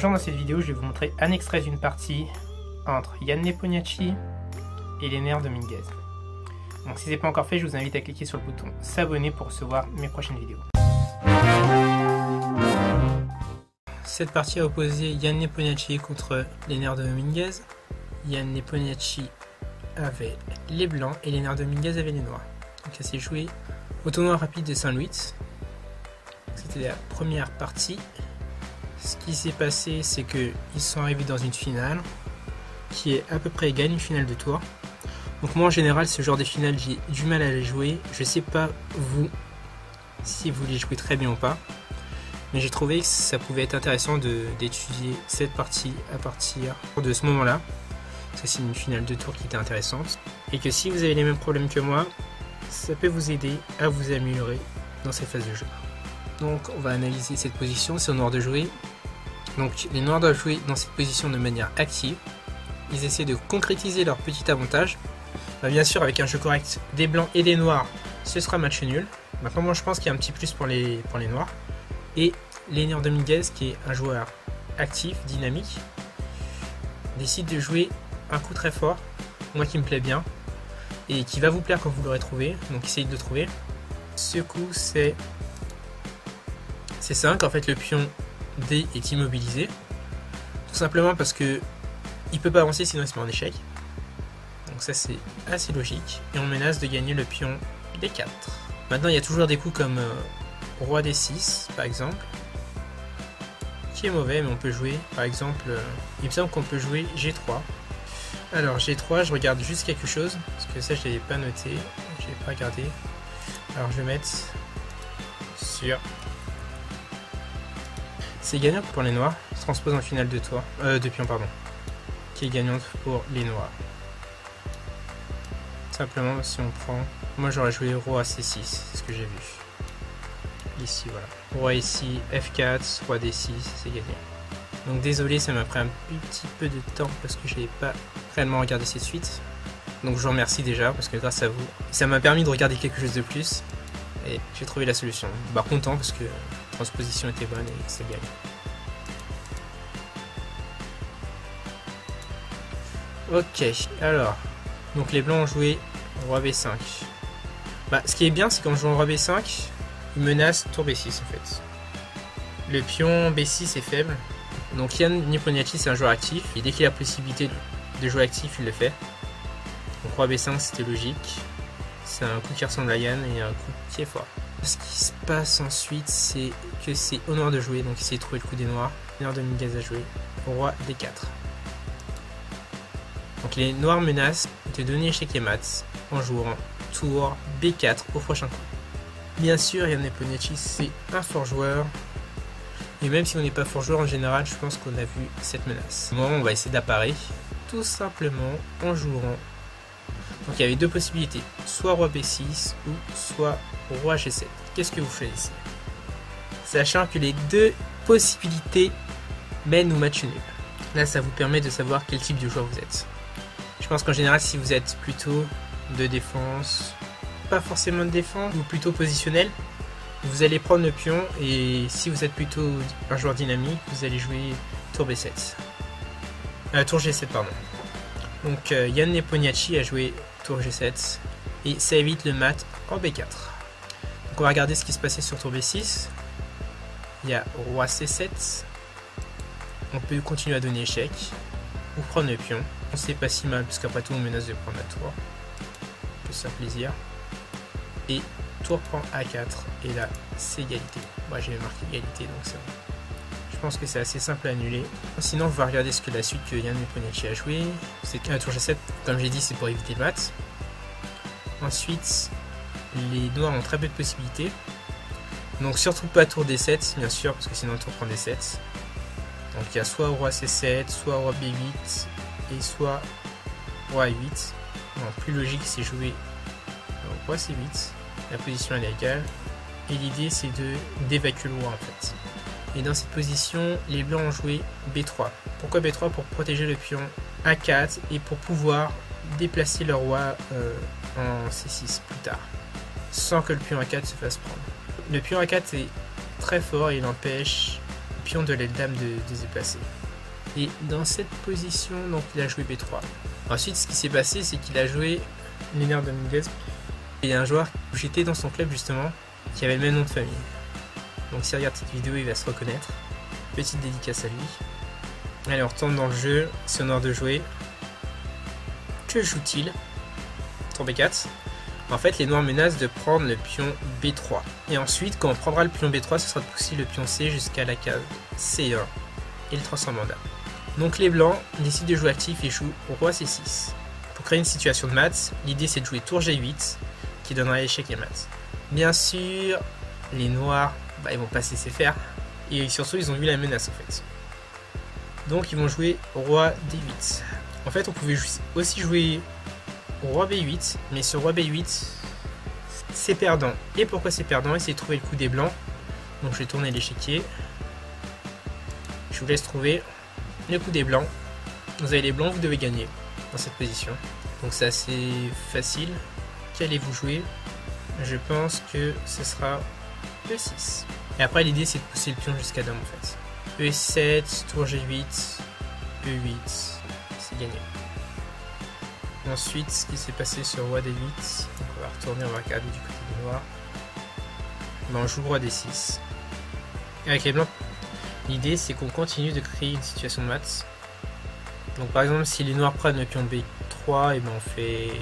Bonjour, dans cette vidéo, je vais vous montrer un extrait d'une partie entre Jan Nepomniachtchi et Leonard Dominguez. Donc si ce n'est pas encore fait, je vous invite à cliquer sur le bouton s'abonner pour recevoir mes prochaines vidéos. Cette partie a opposé Jan Nepomniachtchi contre Leonard Dominguez. Jan Nepomniachtchi avait les blancs et Leonard Dominguez avait les noirs. Donc ça s'est joué au tournoi rapide de Saint-Louis. C'était la première partie. Ce qui s'est passé, c'est qu'ils sont arrivés dans une finale qui est à peu près égale, une finale de tour. Donc moi en général, ce genre de finale, j'ai du mal à les jouer. Je sais pas vous, si vous les jouez très bien ou pas. Mais j'ai trouvé que ça pouvait être intéressant d'étudier cette partie à partir de ce moment-là. Parce que c'est une finale de tour qui était intéressante. Et que si vous avez les mêmes problèmes que moi, ça peut vous aider à vous améliorer dans cette phase de jeu. Donc on va analyser cette position, c'est au noir de jouer. Donc les noirs doivent jouer dans cette position de manière active. Ils essaient de concrétiser leur petit avantage. Bien sûr, avec un jeu correct des blancs et des noirs, ce sera match nul. Maintenant moi je pense qu'il y a un petit plus pour les noirs. Et Leonard Dominguez, qui est un joueur actif, dynamique, décide de jouer un coup très fort, moi qui me plaît bien, et qui va vous plaire quand vous l'aurez trouvé. Donc essayez de le trouver. Ce coup c'est 5, en fait le pion D est immobilisé, tout simplement parce que il peut pas avancer sinon il se met en échec. Donc ça c'est assez logique, et on menace de gagner le pion D4. Maintenant il y a toujours des coups comme roi D6 par exemple, qui est mauvais, mais on peut jouer par exemple, il me semble qu'on peut jouer G3. Alors G3, je regarde juste quelque chose, parce que ça je l'avais pas noté, je l'ai pas regardé. Alors je vais mettre sur... C'est gagnant pour les noirs, se transpose en finale de tour, de pion pardon, qui est gagnante pour les noirs. Simplement si on prend, moi j'aurais joué roi C6, c'est ce que j'ai vu. Ici voilà, roi ici, F4, roi D6, c'est gagné. Donc désolé, ça m'a pris un petit peu de temps parce que je n'avais pas réellement regardé cette suite. Donc je vous remercie déjà parce que grâce à vous, ça m'a permis de regarder quelque chose de plus. Et j'ai trouvé la solution. Bah content parce que la transposition était bonne et c'est gagné. Ok, alors, donc les blancs ont joué roi B5. Bah ce qui est bien, c'est qu'en jouant roi B5, ils menacent tour B6 en fait. Le pion B6 est faible. Donc Jan Nepomniachtchi c'est un joueur actif, et dès qu'il a la possibilité de jouer actif, il le fait. Donc roi B5 c'était logique. C'est un coup qui ressemble à Jan et un coup qui est fort. Ce qui se passe ensuite, c'est que c'est au noir de jouer, donc essayez de trouver le coup des noirs. Leonard Dominguez a joué roi D4. Donc les noirs menacent de donner échec et mat en jouant tour B4 au prochain coup. Bien sûr, Jan Nepomniachtchi c'est un fort joueur. Et même si on n'est pas fort joueur en général, je pense qu'on a vu cette menace. Moi, on va essayer d'apparaître tout simplement en jouant. Donc il y avait deux possibilités, soit roi B6 ou soit roi G7. Qu'est-ce que vous choisissez? Sachant que les deux possibilités mènent au match nul. Là, ça vous permet de savoir quel type de joueur vous êtes. Je pense qu'en général, si vous êtes plutôt de défense, pas forcément de défense, ou plutôt positionnel, vous allez prendre le pion, et si vous êtes plutôt un joueur dynamique, vous allez jouer tour B7. Tour G7 pardon. Donc Jan Nepomniachtchi a joué tour G7 et ça évite le mat en B4. Donc on va regarder ce qui se passait sur tour B6. Il y a roi C7. On peut continuer à donner échec ou prendre le pion. C'est pas si mal parce qu'après tout on menace de prendre la tour. On peut se faire plaisir. Et tour prend A4 et là c'est égalité. Moi j'avais marqué égalité donc c'est bon. Je pense que c'est assez simple à annuler. Sinon on va regarder ce que la suite que Jan Nepomniachtchi a joué. C'est qu'un tour G7, comme j'ai dit, c'est pour éviter le mat. Ensuite les noirs ont très peu de possibilités. Donc surtout pas tour D7 bien sûr, parce que sinon le tour prend D7. Donc il y a soit roi C7, soit roi B8 et soit roi A8. Donc plus logique c'est jouer roi C8. La position elle est égale. Et l'idée c'est d'évacuer le roi en fait. Et dans cette position, les blancs ont joué B3. Pourquoi B3? Pour protéger le pion A4 et pour pouvoir déplacer le roi en C6 plus tard, sans que le pion A4 se fasse prendre. Le pion A4 est très fort et il empêche pion de l'aile dame de se déplacer. Et dans cette position, donc il a joué B3. Ensuite, ce qui s'est passé, c'est qu'il a joué Léonard Dominguez. Il y a un joueur où j'étais dans son club justement, qui avait le même nom de famille. Donc s'il regarde cette vidéo, il va se reconnaître. Petite dédicace à lui. Allez, on retourne dans le jeu. C'est au noir de jouer. Que joue-t-il? Tour B4. En fait, les noirs menacent de prendre le pion B3. Et ensuite, quand on prendra le pion B3, ce sera de pousser le pion C jusqu'à la case C1 et le transformer en dame. Donc les blancs décident de jouer actif et jouent roi C6. Pour créer une situation de maths, l'idée c'est de jouer tour G8 qui donnera échec et maths. Bien sûr, les noirs, ils vont pas se laisser faire. Et surtout, ils ont vu la menace en fait. Donc ils vont jouer roi D8. En fait, on pouvait aussi jouer roi B8, mais ce roi B8, c'est perdant. Et pourquoi c'est perdant? Essayez de trouver le coup des blancs. Donc je vais tourner l'échiquier. Je vous laisse trouver le coup des blancs. Vous avez les blancs, vous devez gagner dans cette position. Donc c'est assez facile. Qu'allez-vous jouer? Je pense que ce sera E6. Et après l'idée c'est de pousser le pion jusqu'à dame en fait. E7, tour G8, E8, c'est gagné. Ensuite, ce qui s'est passé sur roi D8, donc on va retourner, on va regarder du côté des noirs. On joue roi D6. Et avec les blancs, l'idée c'est qu'on continue de créer une situation de maths. Donc par exemple, si les noirs prennent le pion B3, et on fait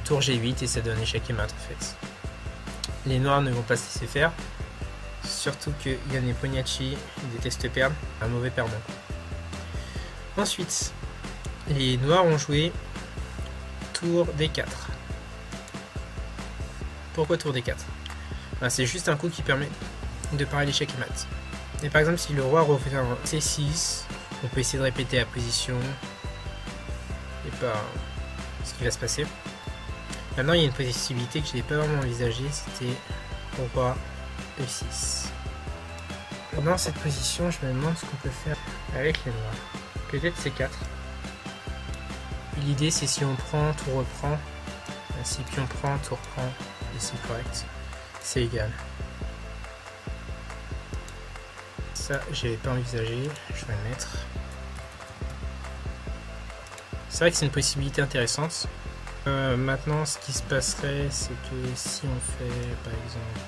tour G8 et ça donne échec et mat en fait. Les noirs ne vont pas se laisser faire. Surtout que Yann Nepomniachtchi déteste perdre, un mauvais perdant. Ensuite, les noirs ont joué tour D4. Pourquoi tour D4? C'est juste un coup qui permet de parer l'échec et mat. Et par exemple, si le roi revient en C6, on peut essayer de répéter la position et pas ce qui va se passer. Maintenant, il y a une possibilité que je n'ai pas vraiment envisagée, c'était roi E6. Dans cette position, je me demande ce qu'on peut faire avec les noirs. Peut-être C4. L'idée, c'est si on prend, tout reprend. Si pion prend, tout reprend. Et c'est correct. C'est égal. Ça, j'avais pas envisagé. Je vais le mettre. C'est vrai que c'est une possibilité intéressante. Maintenant, ce qui se passerait, c'est que si on fait, par exemple,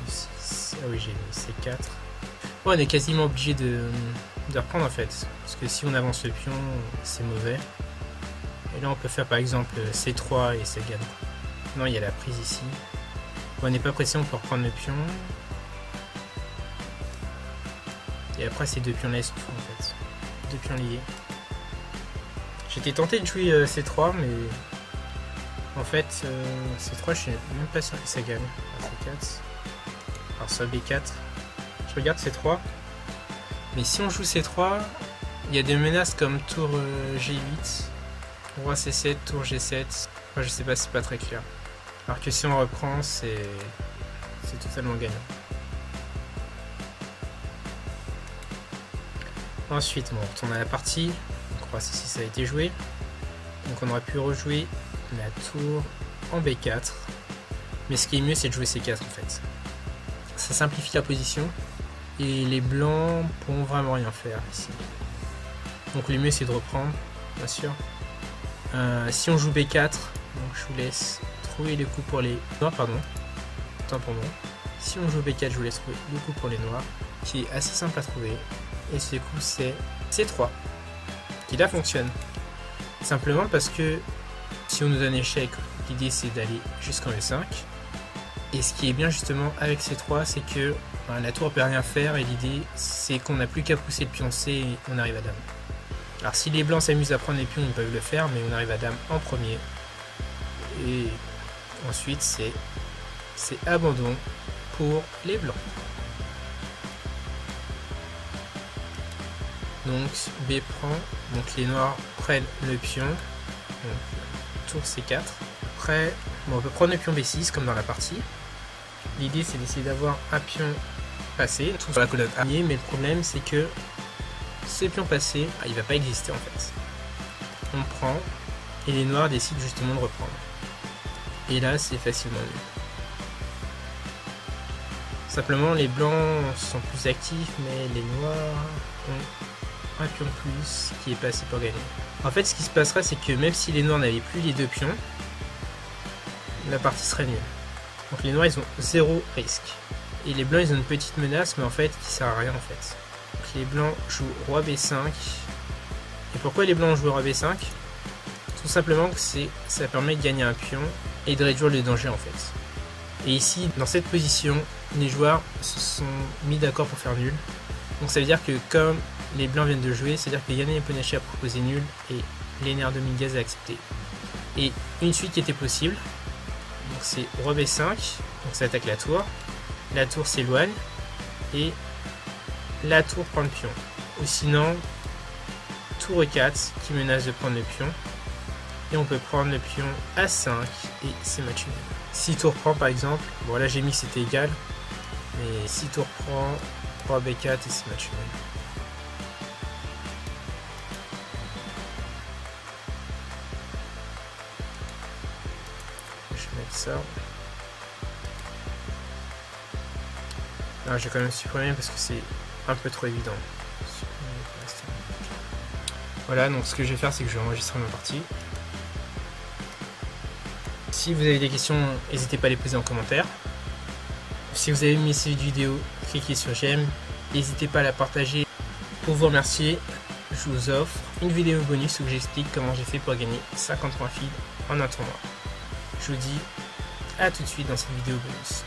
E6, ah oui, j'ai mis C4. Ouais, on est quasiment obligé de reprendre en fait, parce que si on avance le pion, c'est mauvais. Et là, on peut faire par exemple C3 et ça gagne. Non, il y a la prise ici. On n'est pas pressé, on peut reprendre le pion. Et après, ces deux pions là, ils sont fous en fait. Deux pions liés. J'étais tenté de jouer C3, mais en fait, C3, je suis même pas sûr que ça gagne. C4. Alors, soit B4. Je regarde C3. Mais si on joue C3, il y a des menaces comme tour G8, roi C7, tour G7. Enfin, je sais pas, c'est pas très clair. Alors que si on reprend, c'est totalement gagnant. Ensuite, on retourne à la partie. Donc, roi C6 ça a été joué. Donc on aurait pu rejouer la tour en B4. Mais ce qui est mieux, c'est de jouer C4 en fait. Ça simplifie la position. Et les blancs pourront vraiment rien faire ici. Donc le mieux c'est de reprendre, bien sûr. Si on joue B4, donc je vous laisse trouver le coup pour les noirs, pardon. Tant pour moi. Si on joue B4, je vous laisse trouver le coup pour les noirs, qui est assez simple à trouver. Et ce coup c'est C3, qui là fonctionne. Simplement parce que si on nous donne échec, l'idée c'est d'aller jusqu'en E5. Et ce qui est bien justement avec C3, c'est que la tour ne peut rien faire et l'idée c'est qu'on n'a plus qu'à pousser le pion C et on arrive à dame. Alors si les blancs s'amusent à prendre les pions, ils peuvent le faire, mais on arrive à dame en premier. Et ensuite c'est abandon pour les blancs. Donc B prend, donc les noirs prennent le pion, donc tour C4. Après, on peut prendre le pion B6 comme dans la partie. L'idée c'est d'essayer d'avoir un pion passé, tout sur la colonne A, mais le problème c'est que ce pion passé, il va pas exister en fait. On prend et les noirs décident justement de reprendre. Et là c'est facilement mieux. Simplement les blancs sont plus actifs, mais les noirs ont un pion de plus qui est pas assez pour gagner. En fait, ce qui se passera, c'est que même si les noirs n'avaient plus les 2 pions, la partie serait nulle. Donc les noirs ils ont 0 risque. Et les blancs ils ont une petite menace, mais en fait qui sert à rien en fait. Donc les blancs jouent roi b5. Et pourquoi les blancs jouent roi b5? Tout simplement que ça permet de gagner un pion et de réduire le danger en fait. Et ici, dans cette position, les joueurs se sont mis d'accord pour faire nul. Donc ça veut dire que comme les blancs viennent de jouer, c'est-à-dire que Yann Nepomniachtchi a proposé nul et Leonard Dominguez a accepté. Et une suite qui était possible, donc c'est roi b5, donc ça attaque la tour s'éloigne et la tour prend le pion. Ou sinon, tour e4 qui menace de prendre le pion. Et on peut prendre le pion a5 et c'est match nul. Si tour prend par exemple, bon là j'ai mis que c'était égal, mais si tour prend, roi b4 et c'est match nul. Je vais mettre ça. Alors, je vais quand même supprimer parce que c'est un peu trop évident. Voilà, donc ce que je vais faire, c'est que je vais enregistrer ma partie. Si vous avez des questions, n'hésitez pas à les poser en commentaire. Si vous avez aimé cette vidéo, cliquez sur j'aime. N'hésitez pas à la partager. Pour vous remercier, je vous offre une vidéo bonus où j'explique comment j'ai fait pour gagner 50 points feed en un tournoi. Je vous dis à tout de suite dans cette vidéo bonus.